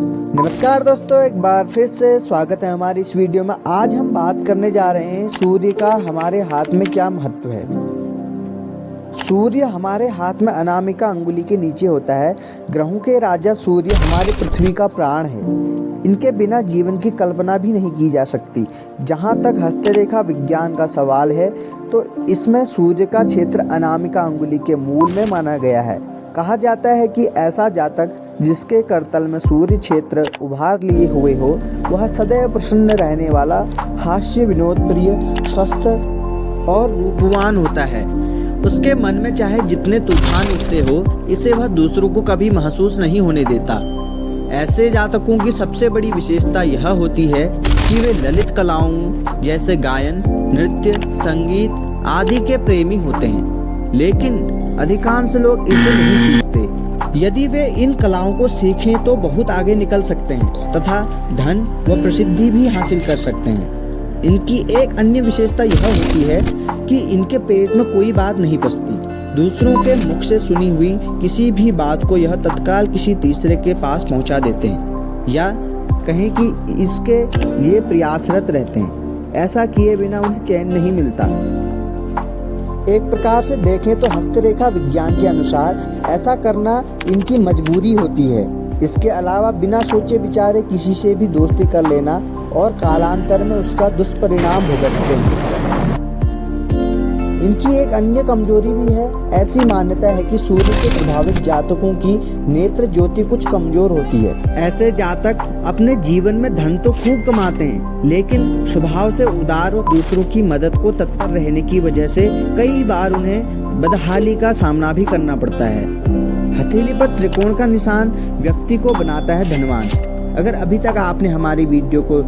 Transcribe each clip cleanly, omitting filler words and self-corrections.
नमस्कार दोस्तों, एक बार फिर से स्वागत है हमारी इस वीडियो में। आज हम बात करने जा रहे हैं सूर्य का हमारे हाथ में क्या महत्व है। सूर्य हमारे हाथ में अनामिका अंगुली के नीचे होता है। ग्रहों के राजा सूर्य हमारी पृथ्वी का प्राण है। इनके बिना जीवन की कल्पना भी नहीं की जा सकती। जहाँ तक हस्तरेखा विज्ञान का सवाल है तो इसमें सूर्य का क्षेत्र अनामिका अंगुली के मूल में माना गया है। कहा जाता है कि ऐसा जातक जिसके करतल में सूर्य क्षेत्र उभार लिए हुए हो, वह सदैव प्रसन्न रहने वाला, हास्य विनोद प्रिय, स्वस्थ और रूपवान होता है। उसके मन में चाहे जितने तूफान उठते हो, इसे वह दूसरों को कभी महसूस नहीं होने देता। ऐसे जातकों की सबसे बड़ी विशेषता यह होती है कि वे ललित कलाओं जैसे गायन, नृत्य, संगीत आदि के प्रेमी होते हैं, लेकिन अधिकांश लोग इसे नहीं सीखते। यदि वे इन कलाओं को सीखें तो बहुत आगे निकल सकते हैं तथा धन व प्रसिद्धि भी हासिल कर सकते हैं। इनकी एक अन्य विशेषता यह होती है कि इनके पेट में कोई बात नहीं पचती। दूसरों के मुख से सुनी हुई किसी भी बात को यह तत्काल किसी तीसरे के पास पहुंचा देते हैं या कहें कि इसके लिए प्रयासरत रहते हैं। ऐसा किए बिना उन्हें चैन नहीं मिलता। एक प्रकार से देखें तो हस्तरेखा विज्ञान के अनुसार ऐसा करना इनकी मजबूरी होती है। इसके अलावा बिना सोचे विचारे किसी से भी दोस्ती कर लेना और कालांतर में उसका दुष्परिणाम भुगतते हैं। इनकी एक अन्य कमजोरी भी है। ऐसी मान्यता है कि सूर्य से प्रभावित जातकों की नेत्र ज्योति कुछ कमजोर होती है। ऐसे जातक अपने जीवन में धन तो खूब कमाते हैं, लेकिन स्वभाव से उदार और दूसरों की मदद को तत्पर रहने की वजह से कई बार उन्हें बदहाली का सामना भी करना पड़ता है। हथेली पर त्रिकोण का निशान व्यक्ति को बनाता है धनवान। अगर अभी तक आपने हमारी वीडियो को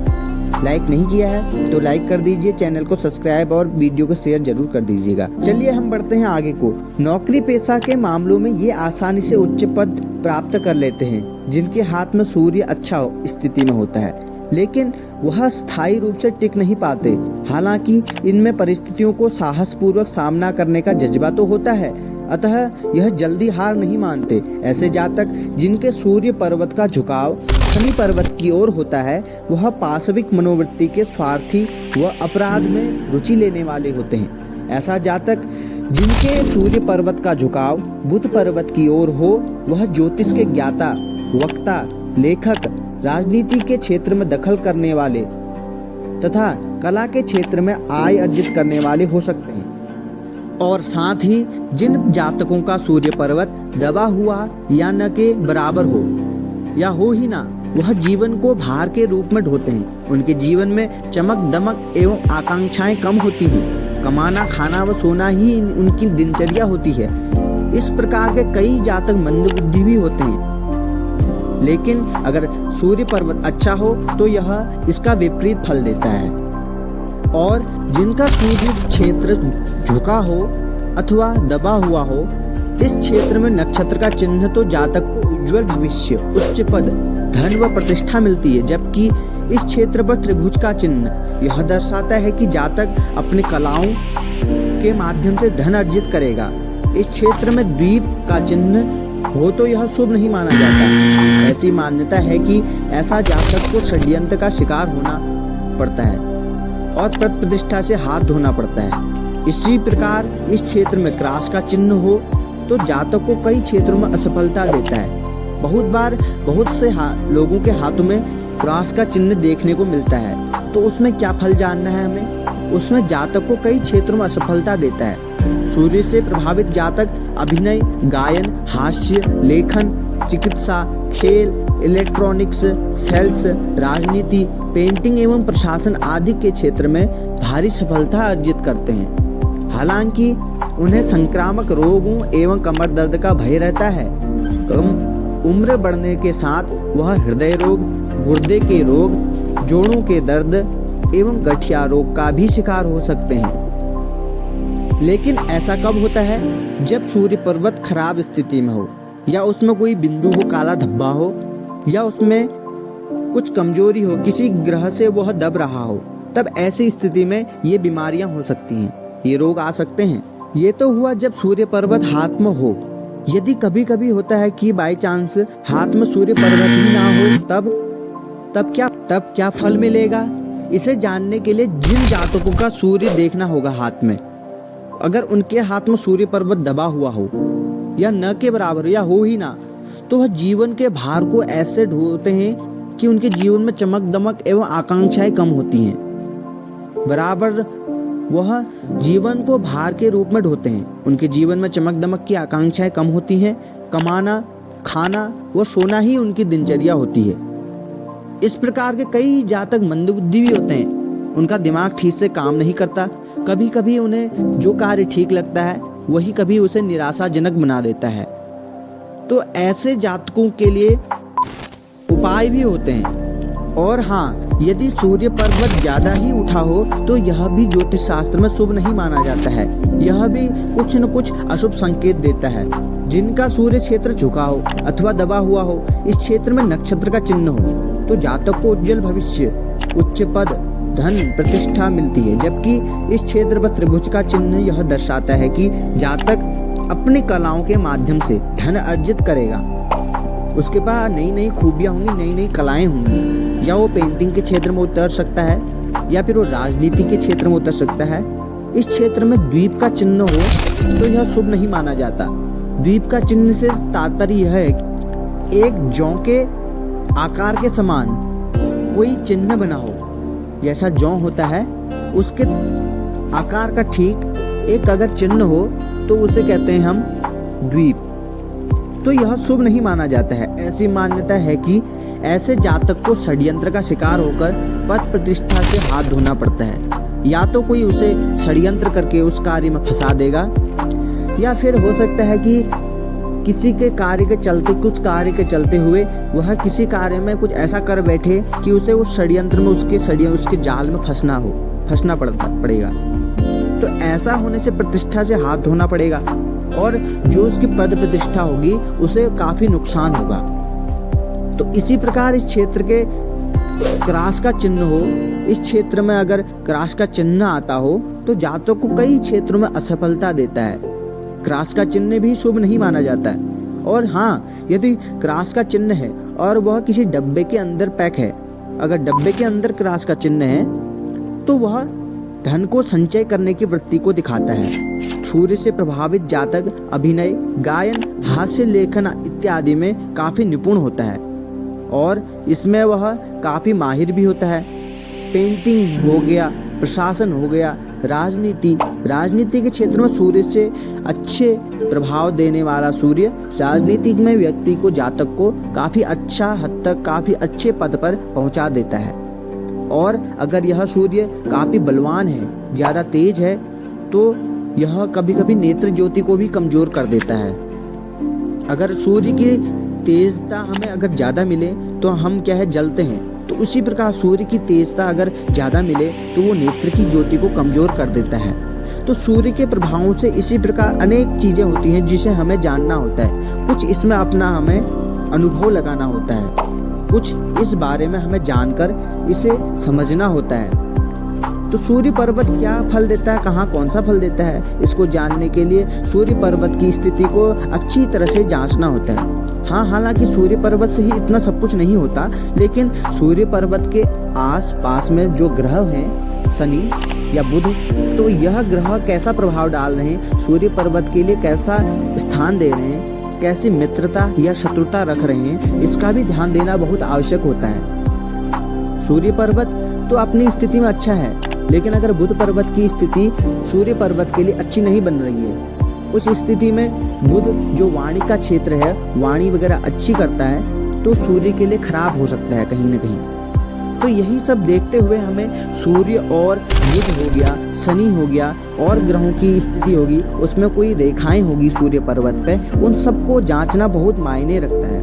लाइक नहीं किया है तो लाइक कर दीजिए, चैनल को सब्सक्राइब और वीडियो को शेयर जरूर कर दीजिएगा। चलिए हम बढ़ते हैं आगे को। नौकरी पेशा के मामलों में ये आसानी से उच्च पद प्राप्त कर लेते हैं जिनके हाथ में सूर्य अच्छा स्थिति में होता है, लेकिन वह स्थायी रूप से टिक नहीं पाते। हालांकि इनमें परिस्थितियों को साहसपूर्वक सामना करने का जज्बा तो होता है, अतः यह जल्दी हार नहीं मानते। ऐसे जातक जिनके सूर्य पर्वत का झुकाव शनि पर्वत की ओर होता है, वह पाशविक मनोवृत्ति के स्वार्थी व अपराध में रुचि लेने वाले होते हैं। ऐसा जातक जिनके सूर्य पर्वत का झुकाव बुध पर्वत की ओर हो, वह ज्योतिष के ज्ञाता, वक्ता, लेखक, राजनीति के क्षेत्र में दखल करने वाले तथा कला के क्षेत्र में आय अर्जित करने वाले हो सकते हैं। और साथ ही जिन जातकों का सूर्य पर्वत दबा हुआ या न के बराबर हो या हो ही ना, वह जीवन को भार के रूप में ढोते हैं। उनके जीवन में चमक दमक एवं आकांक्षाएं कम होती हैं। कमाना, खाना व सोना ही उनकी दिनचर्या होती है। इस प्रकार के कई जातक मंदबुद्धि भी होते हैं, लेकिन अगर सूर्य पर्वत अच्छा हो तो यह इसका विपरीत फल देता है। और जिनका सूर्य क्षेत्र झुका हो अथवा दबा हुआ हो, इस क्षेत्र में नक्षत्र का चिन्ह तो जातक को उज्जवल भविष्य, उच्च पद, धन व प्रतिष्ठा मिलती है, जबकि इस क्षेत्र पर त्रिभुज का चिन्ह यह दर्शाता है कि जातक अपने कलाओं के माध्यम से धन अर्जित करेगा। इस क्षेत्र में द्वीप का चिन्ह हो तो यह शुभ नहीं माना जाता। ऐसी मान्यता है कि ऐसा जातक को षड्यंत्र का शिकार होना पड़ता है और प्रतिष्ठा से हाथ धोना पड़ता है। इसी प्रकार इस क्षेत्र में क्रॉस का चिन्ह हो तो जातक को कई क्षेत्रों में असफलता देता है। बहुत बार बहुत से लोगों के हाथों में क्रॉस का चिन्ह देखने को मिलता है, तो उसमें क्या फल जानना है हमें? उसमें जातक को कई क्षेत्रों में असफलता देता है। सूर्य से प्रभावित जातक अभिनय, गायन, हास्य, लेखन, चिकित्सा, खेल, इलेक्ट्रॉनिक्स, सेल्स, राजनीति, पेंटिंग एवं प्रशासन आदि के क्षेत्र में भारी सफलता अर्जित करते हैं। हालांकि उन्हें संक्रामक रोगों एवं कमर दर्द का भय रहता है। कम उम्र बढ़ने के साथ वह हृदय रोग, गुर्दे के रोग, जोड़ों के दर्द एवं गठिया रोग का भी शिकार हो सकते हैं। लेकिन ऐसा कब होता है? जब सूर्य पर्वत खराब स्थिति में हो, या उसमें कोई बिंदु हो, काला धब्बा हो, या उसमें कुछ कमजोरी हो, किसी ग्रह से वह दब रहा हो, तब ऐसी स्थिति में ये बीमारियां हो सकती हैं, ये रोग आ सकते हैं। ये तो हुआ जब सूर्य पर्वत हाथ में हो। यदि कभी कभी होता है कि बाई चांस हाथ में सूर्य पर्वत ही ना हो, तब क्या फल मिलेगा? इसे जानने के लिए जिन जातकों का सूर्य देखना होगा हाथ में, अगर उनके हाथ में सूर्य पर्वत दबा हुआ हो या न के बराबर या हो ही ना, तो वह जीवन के भार को ऐसे ढोते हैं कि उनके जीवन में चमक दमक एवं आकांक्षाएं कम होती हैं। बराबर वह जीवन को भार के रूप में ढोते हैं। उनके जीवन में चमक दमक की आकांक्षाएं कम होती हैं। कमाना, खाना व सोना ही उनकी दिनचर्या होती है। इस प्रकार के कई जातक मंदबुद्धि भी होते हैं। उनका दिमाग ठीक से काम नहीं करता। कभी कभी उन्हें जो कार्य ठीक लगता है वही कभी उसे निराशाजनक बना देता है। तो ऐसे जातकों के लिए उपाय भी होते हैं। और हाँ, यदि सूर्य पर्वत ज्यादा ही उठा हो तो यह भी ज्योतिष शास्त्र में शुभ नहीं माना जाता है। यह भी कुछ न कुछ अशुभ संकेत देता है। जिनका सूर्य क्षेत्र झुका हो अथवा दबा हुआ हो, इस क्षेत्र में नक्षत्र का चिन्ह हो, तो जातक को उज्जवल भविष्य, उच्च पद, धन, प्रतिष्ठा मिलती है। जबकि इस क्षेत्र पर त्रिभुज का चिन्ह यह दर्शाता है कि जातक अपनी कलाओं के माध्यम से धन अर्जित करेगा। उसके पास नई नई खूबियां होंगी, नई नई कलाएं होंगी। या वो पेंटिंग के क्षेत्र में उतर सकता है या फिर वो राजनीति के क्षेत्र में उतर सकता है। इस क्षेत्र में द्वीप का चिन्ह हो तो यह शुभ नहीं माना जाता। द्वीप का चिन्ह से तात्पर्य यह है कि एक जौ के आकार के समान कोई चिन्ह बना हो। जैसा जौ होता है उसके आकार का ठीक एक अगर चिन्ह हो तो उसे कहते हैं हम द्वीप। तो यह शुभ नहीं माना जाता है। ऐसी मान्यता है कि ऐसे जातक को षड्यंत्र का शिकार होकर पद प्रतिष्ठा से हाथ धोना पड़ता है। या तो कोई उसे षड्यंत्र करके उस कार्य में फंसा देगा, या फिर हो सकता है कि किसी के कार्य के चलते, कुछ कार्य के चलते हुए वह किसी कार्य में कुछ ऐसा कर बैठे कि उसे उस षड्यंत्र में उसके जाल में फंसना पड़ेगा। तो ऐसा होने से प्रतिष्ठा से हाथ धोना पड़ेगा और जो उसकी पद प्रतिष्ठा होगी उसे काफी नुकसान होगा। तो इसी प्रकार इस क्षेत्र के क्रॉस का चिन्ह हो, इस क्षेत्र में अगर क्रॉस का चिन्ह आता हो तो जातक को कई क्षेत्रों में असफलता देता है। क्रॉस का चिन्ह भी शुभ नहीं माना जाता है। और हाँ, यदि क्रॉस का चिन्ह है और वह किसी डब्बे के अंदर पैक है, अगर डब्बे के अंदर क्रॉस का चिन्ह है तो वह धन को संचय करने की वृत्ति को दिखाता है। सूर्य से प्रभावित जातक अभिनय, गायन, हास्य लेखन इत्यादि में काफी निपुण होता है और इसमें वह काफी माहिर भी होता है। पेंटिंग हो गया, प्रशासन हो गया, राजनीति के क्षेत्र में सूर्य से अच्छे प्रभाव देने वाला सूर्य राजनीति में व्यक्ति को, जातक को काफी अच्छा हद तक काफी अच्छे पद पर पहुंचा देता है। और अगर यह सूर्य काफी बलवान है, ज्यादा तेज है, तो यह कभी कभी नेत्र ज्योति को भी कमजोर कर देता है। अगर सूर्य की तेजता हमें अगर ज्यादा मिले तो हम क्या है, जलते हैं। तो उसी प्रकार सूर्य की तेजता अगर ज्यादा मिले तो वो नेत्र की ज्योति को कमजोर कर देता है। तो सूर्य के प्रभावों से इसी प्रकार अनेक चीजें होती हैं जिसे हमें जानना होता है। कुछ इसमें अपना हमें अनुभव लगाना होता है, कुछ इस बारे में हमें जानकर इसे समझना होता है। तो सूर्य पर्वत क्या फल देता है, कहाँ कौन सा फल देता है, इसको जानने के लिए सूर्य पर्वत की स्थिति को अच्छी तरह से जांचना होता है। हाँ, हालांकि सूर्य पर्वत से ही इतना सब कुछ नहीं होता, लेकिन सूर्य पर्वत के आस पास में जो ग्रह हैं, शनि या बुध, तो यह ग्रह कैसा प्रभाव डाल रहे हैं, सूर्य पर्वत के लिए कैसा स्थान दे रहे हैं, कैसी मित्रता या शत्रुता रख रहे हैं, इसका भी ध्यान देना बहुत आवश्यक होता है। सूर्य पर्वत तो अपनी स्थिति में अच्छा है, लेकिन अगर बुध पर्वत की स्थिति सूर्य पर्वत के लिए अच्छी नहीं बन रही है, उस स्थिति में बुध जो वाणी का क्षेत्र है, वाणी वगैरह अच्छी करता है, तो सूर्य के लिए खराब हो सकता है कहीं ना कहीं। तो यही सब देखते हुए हमें सूर्य और बुध हो गया, शनि हो गया और ग्रहों की स्थिति होगी, उसमें कोई रेखाएं होगी सूर्य पर्वत पे, उन सबको जांचना बहुत मायने रखता है।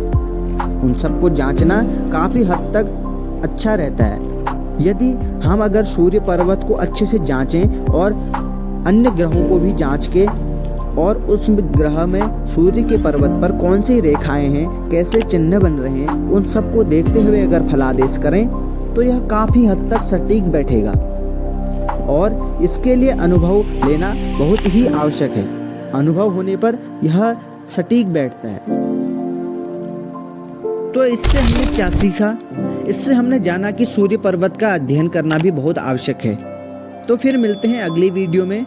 उन सबको जांचना काफी हद तक अच्छा रहता है। यदि हम अगर सूर्य पर्वत को अच्छे से जांचें और अन्य ग्रहों को भी जांच के और उस ग्रह में सूर्य के पर्वत पर कौन सी रेखाएं हैं, कैसे चिन्ह बन रहे हैं, उन सबको देखते हुए अगर फलादेश करें तो यह काफी हद तक सटीक बैठेगा। और इसके लिए अनुभव लेना बहुत ही आवश्यक है। अनुभव होने पर यह सटीक बैठता है। तो इससे हमने क्या सीखा? इससे हमने जाना कि सूर्य पर्वत का अध्ययन करना भी बहुत आवश्यक है। तो फिर मिलते हैं अगली वीडियो में।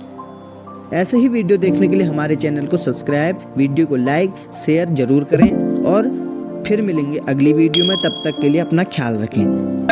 ऐसे ही वीडियो देखने के लिए हमारे चैनल को सब्सक्राइब, वीडियो को लाइक शेयर जरूर करें और फिर मिलेंगे अगली वीडियो में। तब तक के लिए अपना ख्याल रखें।